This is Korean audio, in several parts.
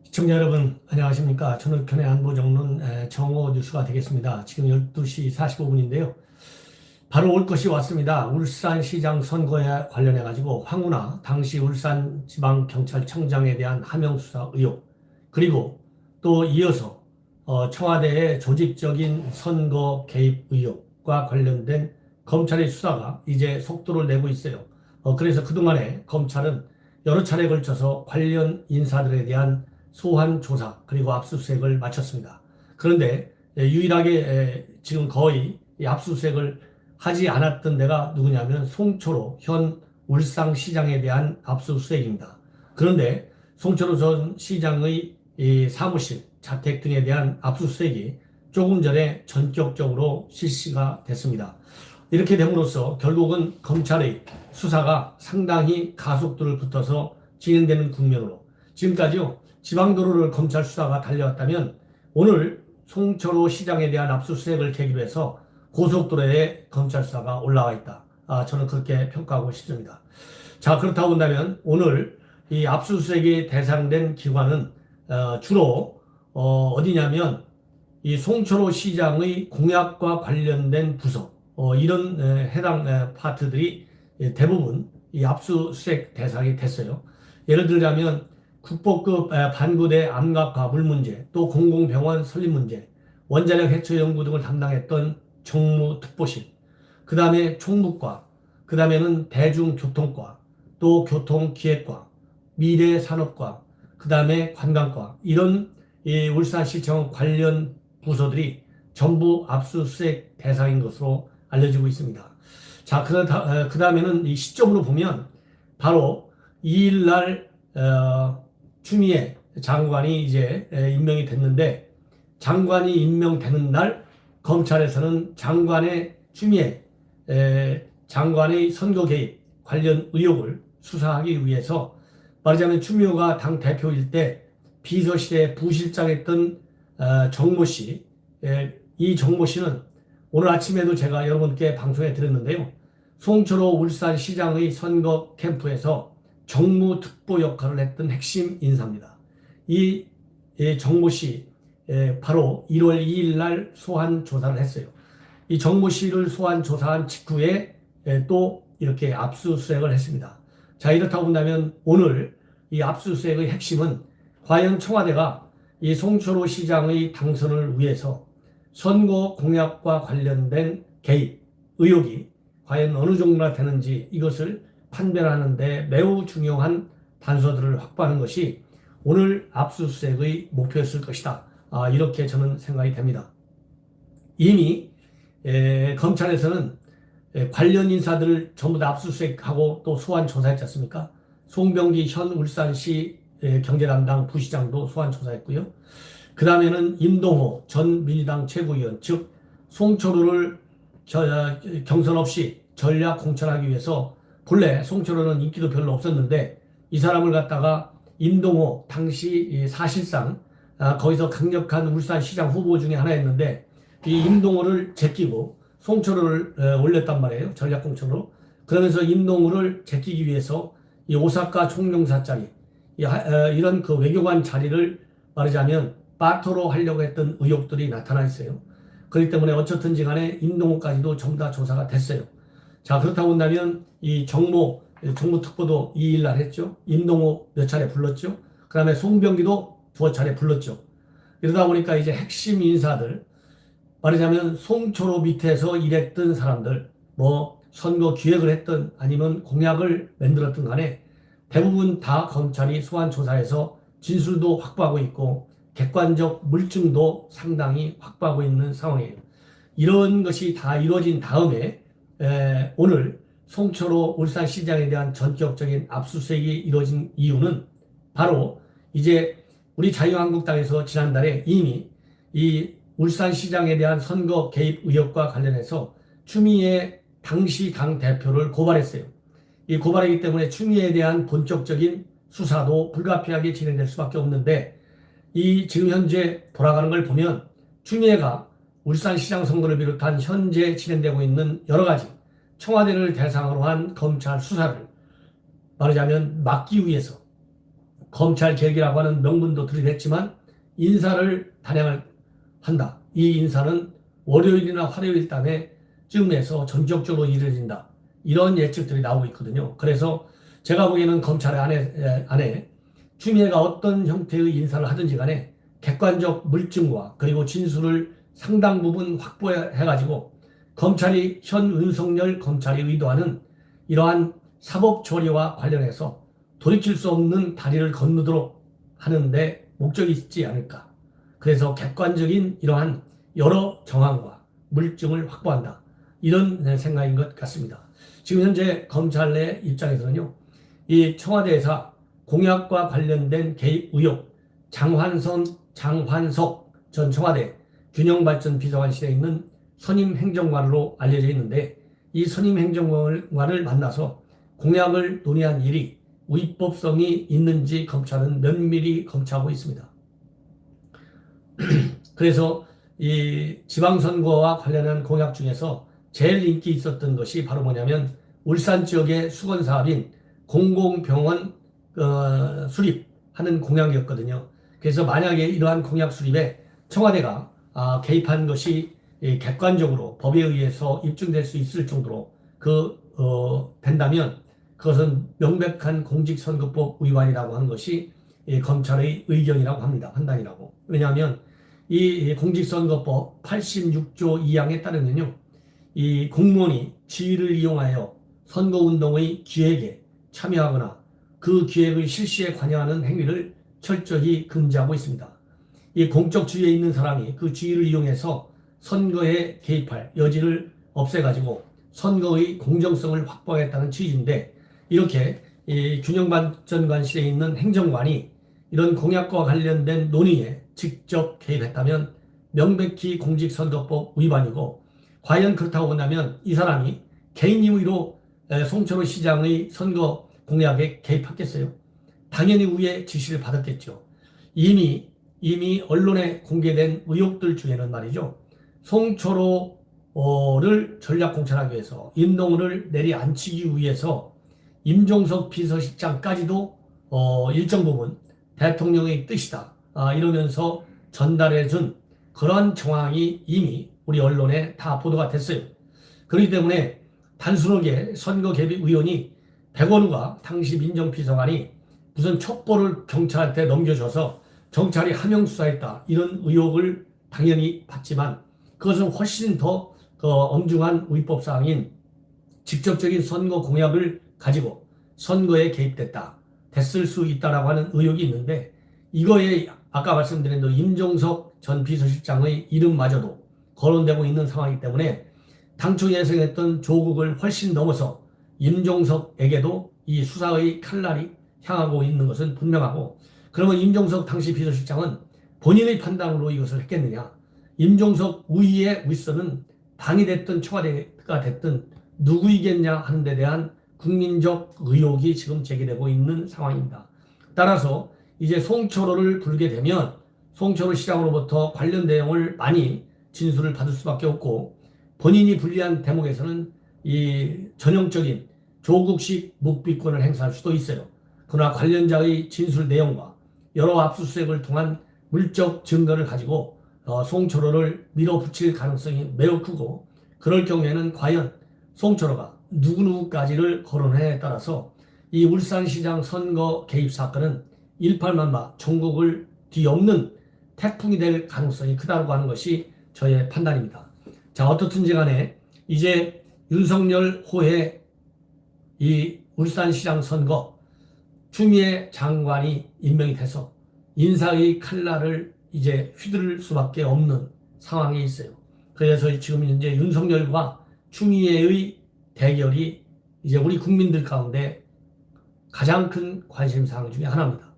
시청자 여러분 안녕하십니까. 전흑현의 안보정론 정오 뉴스가 되겠습니다. 지금 12시 45분인데요. 바로 올 것이 왔습니다. 울산시장 선거에 관련해 가지고 황운하 당시 울산지방경찰청장에 대한 하명수사 의혹, 그리고 또 이어서 청와대의 조직적인 선거 개입 의혹과 관련된 검찰의 수사가 이제 속도를 내고 있어요. 그래서 그동안에 검찰은 여러 차례에 걸쳐서 관련 인사들에 대한 소환 조사 그리고 압수수색을 마쳤습니다. 그런데 유일하게 지금 거의 압수수색을 하지 않았던 데가 누구냐면 송철호 현 울산시장에 대한 압수수색입니다. 그런데 송철호 전 시장의 사무실, 자택 등에 대한 압수수색이 조금 전에 전격적으로 실시가 됐습니다. 이렇게 됨으로써 결국은 검찰의 수사가 상당히 가속도를 붙어서 진행되는 국면으로, 지금까지요 지방도로를 검찰 수사가 달려왔다면 오늘 송철호 시장에 대한 압수수색을 계기로 해서 고속도로에 검찰 수사가 올라와 있다. 저는 그렇게 평가하고 싶습니다. 자, 그렇다고 한다면 오늘 이 압수수색이 대상된 기관은 주로 어디냐면 이 송철호 시장의 공약과 관련된 부서, 이런 해당 파트들이 대부분 이 압수수색 대상이 됐어요. 예를 들자면 국보급 반구대 암각과 물 문제, 또 공공병원 설립 문제, 원자력 해처 연구 등을 담당했던 정무특보실, 그 다음에 총무과, 그 다음에는 대중교통과, 또 교통기획과, 미래산업과, 그 다음에 관광과, 이런 울산시청 관련 부서들이 전부 압수수색 대상인 것으로 알려지고 있습니다. 자, 그 다음에는 이 시점으로 보면 바로 2일날 추미애 장관이 이제 임명이 됐는데, 장관이 임명되는 날 검찰에서는 장관의 추미애 장관의 선거 개입 관련 의혹을 수사하기 위해서, 말하자면 추미애가 당 대표일 때 비서실에 부실장했던 정모 씨, 이 정모 씨는 오늘 아침에도 제가 여러분께 방송에 드렸는데요, 송철호 울산시장의 선거 캠프에서 정무특보 역할을 했던 핵심 인사입니다. 이 정모 씨 바로 1월 2일 날 소환 조사를 했어요. 이 정모 씨를 소환 조사한 직후에 또 이렇게 압수수색을 했습니다. 자, 이렇다고 본다면 오늘 이 압수수색의 핵심은 과연 청와대가 이 송철호 시장의 당선을 위해서 선거 공약과 관련된 개입 의혹이 과연 어느 정도나 되는지, 이것을 판별하는 데 매우 중요한 단서들을 확보하는 것이 오늘 압수수색의 목표였을 것이다. 이렇게 저는 생각이 됩니다. 이미 검찰에서는 관련 인사들을 전부 다 압수수색하고 또 소환 조사했지 않습니까? 송병기 현 울산시 경제담당 부시장도 소환 조사했고요. 그 다음에는 임동호 전 민주당 최고위원, 즉 송철호를 경선 없이 전략 공천하기 위해서, 본래 송철호는 인기도 별로 없었는데 이 사람을 갖다가 임동호 당시 사실상 거기서 강력한 울산시장 후보 중에 하나였는데, 이 임동호를 제끼고 송철호를 올렸단 말이에요. 전략 공천으로. 그러면서 임동호를 제끼기 위해서 이 오사카 총영사짜리 이런 그 외교관 자리를 말하자면 바터로 하려고 했던 의혹들이 나타나 있어요. 그렇기 때문에 어쨌든지 간에 임동호까지도 전부 다 조사가 됐어요. 자, 그렇다고 한다면 이 정무특보도 2일 날 했죠. 임동호 몇 차례 불렀죠. 그 다음에 송병기도 2차례 불렀죠. 이러다 보니까 이제 핵심 인사들, 말하자면 송철호 밑에서 일했던 사람들, 뭐 선거 기획을 했던 아니면 공약을 만들었던 간에 대부분 다 검찰이 소환 조사해서 진술도 확보하고 있고 객관적 물증도 상당히 확보하고 있는 상황이에요. 이런 것이 다 이루어진 다음에 오늘 송철호 울산시장에 대한 전격적인 압수수색이 이루어진 이유는 바로 이제 우리 자유한국당에서 지난달에 이미 이 울산시장에 대한 선거 개입 의혹과 관련해서 추미애 당시 당 대표를 고발했어요. 이 고발이기 때문에 추미애에 대한 본격적인 수사도 불가피하게 진행될 수밖에 없는데, 이 지금 현재 돌아가는 걸 보면 추미애가 울산시장 선거를 비롯한 현재 진행되고 있는 여러 가지 청와대를 대상으로 한 검찰 수사를 말하자면 막기 위해서 검찰 개혁이라고 하는 명분도 들이댔지만 인사를 단행을 한다. 이 인사는 월요일이나 화요일 쯤에서 전격적으로 이루어진다. 이런 예측들이 나오고 있거든요. 그래서 제가 보기에는 검찰 안에 추미애가 어떤 형태의 인사를 하든지 간에 객관적 물증과 그리고 진술을 상당 부분 확보해가지고 검찰이 현 윤석열 검찰이 의도하는 이러한 사법 처리와 관련해서 돌이킬 수 없는 다리를 건너도록 하는데 목적이 있지 않을까. 그래서 객관적인 이러한 여러 정황과 물증을 확보한다. 이런 생각인 것 같습니다. 지금 현재 검찰 내 입장에서는요, 이 청와대에서 공약과 관련된 개입 의혹, 장환석 전 청와대 균형발전 비서관실에 있는 선임 행정관으로 알려져 있는데, 이 선임 행정관을 만나서 공약을 논의한 일이 위법성이 있는지 검찰은 면밀히 검토하고 있습니다. 그래서 이 지방선거와 관련한 공약 중에서 제일 인기 있었던 것이 바로 뭐냐면 울산 지역의 수건사업인 공공병원 수립하는 공약이었거든요. 그래서 만약에 이러한 공약 수립에 청와대가 개입한 것이 객관적으로 법에 의해서 입증될 수 있을 정도로 된다면 그것은 명백한 공직선거법 위반이라고 하는 것이 검찰의 의견이라고 합니다. 판단이라고. 왜냐하면 이 공직선거법 86조 2항에 따르면요, 이 공무원이 지위를 이용하여 선거운동의 기획에 참여하거나 그 기획의 실시에 관여하는 행위를 철저히 금지하고 있습니다. 이 공적 지위에 있는 사람이 그 지위를 이용해서 선거에 개입할 여지를 없애가지고 선거의 공정성을 확보하겠다는 취지인데, 이렇게 이 균형발전관실에 있는 행정관이 이런 공약과 관련된 논의에 직접 개입했다면 명백히 공직선거법 위반이고, 과연 그렇다고 본다면 이 사람이 개인 임의로 송철호 시장의 선거 공약에 개입했겠어요? 당연히 위에 지시를 받았겠죠. 이미 언론에 공개된 의혹들 중에는 말이죠, 송철호를 전략공천하기 위해서 임동훈을 내리앉히기 위해서 임종석 비서실장까지도 일정 부분 대통령의 뜻이다 이러면서 전달해준 그런 정황이 이미 우리 언론에 다 보도가 됐어요. 그렇기 때문에 단순하게 선거 개입 의원이 백원우가 당시 민정비서관이 무슨 첩보를 경찰한테 넘겨줘서 경찰이 하명 수사했다 이런 의혹을 당연히 받지만, 그것은 훨씬 더 엄중한 위법 사항인 직접적인 선거 공약을 가지고 선거에 됐을 수 있다라고 하는 의혹이 있는데, 이거에 아까 말씀드린 대로 임종석 전 비서실장의 이름마저도 거론되고 있는 상황이기 때문에 당초 예상했던 조국을 훨씬 넘어서 임종석에게도 이 수사의 칼날이 향하고 있는 것은 분명하고, 그러면 임종석 당시 비서실장은 본인의 판단으로 이것을 했겠느냐? 임종석 우위의 윗선은 당이 됐든 청와대가 됐든 누구이겠냐 하는 데 대한 국민적 의혹이 지금 제기되고 있는 상황입니다. 따라서 이제 송철호를 부르게 되면 송철호 시장으로부터 관련 내용을 많이 진술을 받을 수밖에 없고, 본인이 불리한 대목에서는 이 전형적인 조국식 묵비권을 행사할 수도 있어요. 그러나 관련자의 진술 내용과 여러 압수수색을 통한 물적 증거를 가지고 송철호를 밀어붙일 가능성이 매우 크고, 그럴 경우에는 과연 송철호가 누구누구까지를 거론에 따라서 이 울산시장 선거 개입 사건은 일팔만마 전국을 뒤엎는 태풍이 될 가능성이 크다고 하는 것이 저의 판단입니다. 자, 어떻든지 간에 이제 윤석열 호에 이 울산시장 선거 추미애 장관이 임명이 돼서 인사의 칼날을 이제 휘두를 수밖에 없는 상황에 있어요. 그래서 지금 현재 윤석열과 추미애의 대결이 이제 우리 국민들 가운데 가장 큰 관심사항 중에 하나입니다.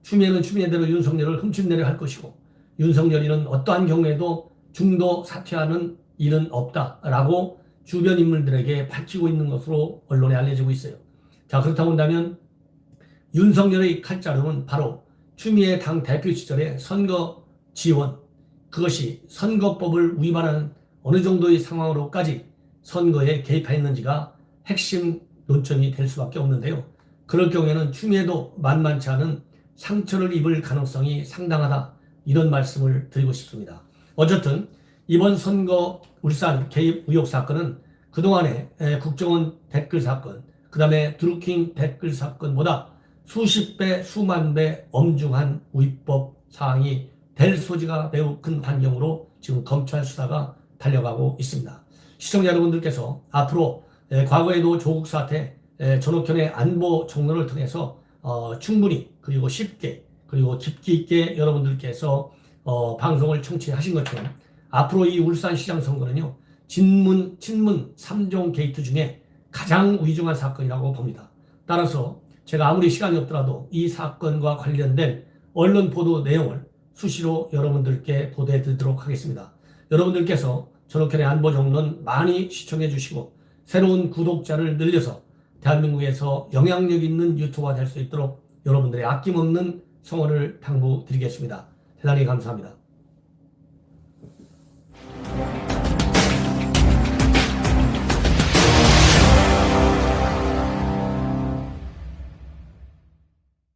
추미애는 추미애대로 윤석열을 흠집내려 할 것이고, 윤석열이는 어떠한 경우에도 중도 사퇴하는 일은 없다라고 주변 인물들에게 밝히고 있는 것으로 언론에 알려지고 있어요. 자, 그렇다고 한다면 윤석열의 칼자루는 바로 추미애 당 대표 시절의 선거 지원, 그것이 선거법을 위반한 어느 정도의 상황으로까지 선거에 개입했는지가 핵심 논점이 될 수밖에 없는데요. 그럴 경우에는 추미애도 만만치 않은 상처를 입을 가능성이 상당하다, 이런 말씀을 드리고 싶습니다. 어쨌든 이번 선거 울산 개입 의혹 사건은 그동안의 국정원 댓글 사건, 그 다음에 드루킹 댓글 사건보다 수십 배, 수만 배 엄중한 위법 사항이 될 소지가 매우 큰 환경으로 지금 검찰 수사가 달려가고 있습니다. 시청자 여러분들께서 앞으로 과거에도 조국 사태, 전옥현의 안보 총론을 통해서 충분히 그리고 쉽게 그리고 깊이 있게 여러분들께서 방송을 청취하신 것처럼 앞으로 이 울산시장 선거는요, 친문 3종 게이트 중에 가장 위중한 사건이라고 봅니다. 따라서 제가 아무리 시간이 없더라도 이 사건과 관련된 언론 보도 내용을 수시로 여러분들께 보도해 드리도록 하겠습니다. 여러분들께서 전옥현의 안보정론 많이 시청해 주시고 새로운 구독자를 늘려서 대한민국에서 영향력 있는 유튜버가 될 수 있도록 여러분들의 아낌없는 성원을 당부드리겠습니다. 대단히 감사합니다.